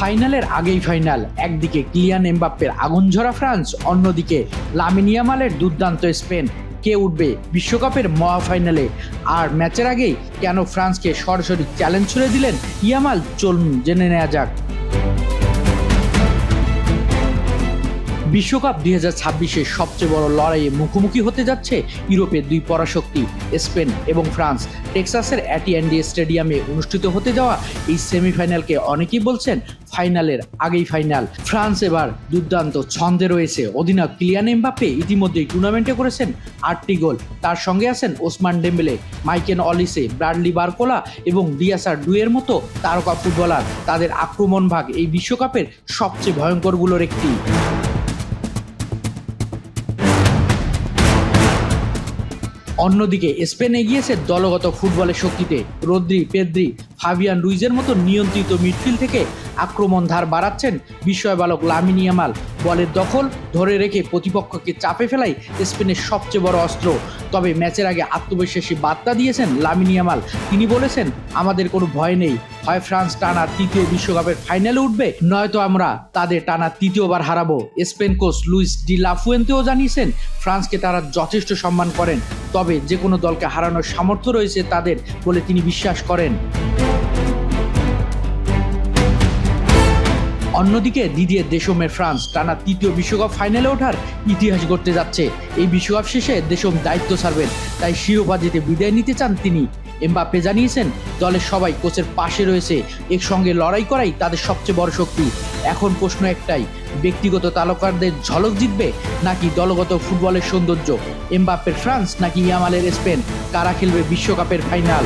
ফাইনালের আগেই ফাইনাল, একদিকে কিলিয়ান এমবাপ্পের আগুনঝরা ফ্রান্স, অন্যদিকে লামিন ইয়ামালের দুর্দান্ত স্পেন। কে উঠবে বিশ্বকাপের মহাফাইনালে? আর ম্যাচের আগেই কেন ফ্রান্সকে সরাসরি চ্যালেঞ্জ ছুড়ে দিলেন ইয়ামাল? চলুন জেনে নেওয়া যাক। বিশ্বকাপ 2026-এর সবচেয়ে বড় লড়াইয়ে মুখোমুখি হতে যাচ্ছে ইউরোপের দুই পরাশক্তি স্পেন এবং ফ্রান্স। টেক্সাসের অ্যাটিএন্ডি স্টেডিয়ামে অনুষ্ঠিত হতে যাওয়া এই সেমিফাইনালকে অনেকেই বলছেন ফাইনালের আগেই ফাইনাল। ফ্রান্স এবার দুর্দান্ত ছন্দে রয়েছে। অধিনায়ক কিলিয়ান এমবাপ্পে ইতিমধ্যেই টুর্নামেন্টে করেছেন 8টি গোল। তার সঙ্গে আছেন ওসমান ডেম্বেলে, মাইকেল অলিসে, ব্রাডলি বারকোলা এবং ডিয়াসার ডুয়ের মতো তারকা ফুটবলার। তাদের আক্রমণ ভাগ এই বিশ্বকাপের সবচেয়ে ভয়ঙ্করগুলোর একটি। অন্যদিকে স্পেন এগিয়েছে দলগত ফুটবলের শক্তিতে। রদ্রি, পেদ্রি, ফাবিয়ান রুইজের মতো নিয়ন্ত্রিত মিডফিল্ড থেকে আক্রমণ ধার বাড়াচ্ছেন বিস্ময় বালক লামিন ইয়ামাল। বলের দখল ধরে রেখে প্রতিপক্ষকে চাপে ফেলাই স্পেনের সবচেয়ে বড় অস্ত্র। তবে ম্যাচের আগে আত্মবিশ্বাসী বার্তা দিয়েছেন লামিন ইয়ামাল। তিনি বলেছেন, আমাদের কোনো ভয় নেই। হয় ফ্রান্স টানা তৃতীয় বিশ্বকাপের ফাইনালে উঠবে, নয়তো আমরা তাদের টানা তৃতীয়বার হারাবো। Spain coach Luis de la ফুয়েন্তেও জানিয়েছেন ফ্রান্সকে তারা যথেষ্ট সম্মান করেন, তবে যে কোনো দলকে হারানোর সামর্থ্য রয়েছে তাদের বলে তিনি বিশ্বাস করেন। অন্যদিকে দিদিয়ে দেশমের ফ্রান্স টানা তৃতীয় বিশ্বকাপ ফাইনালে ওঠার ইতিহাস গড়তে যাচ্ছে। এই বিশ্বকাপ শেষে দেশম দায়িত্ব ছাড়বেন, তাই শিরোপা জিতে বিদায় নিতে চান তিনি। এমবাপ্পে জানিয়েছেন দলের সবাই কোচের পাশে রয়েছে, একসঙ্গে লড়াই করাই তাদের সবচেয়ে বড় শক্তি। এখন প্রশ্ন একটাই, ব্যক্তিগত তারকাদের ঝলক জিতবে নাকি দলগত ফুটবলের সৌন্দর্য? এমবাপ্পের ফ্রান্স নাকি ইয়ামালের স্পেন? কারা খেলবে বিশ্বকাপের ফাইনাল?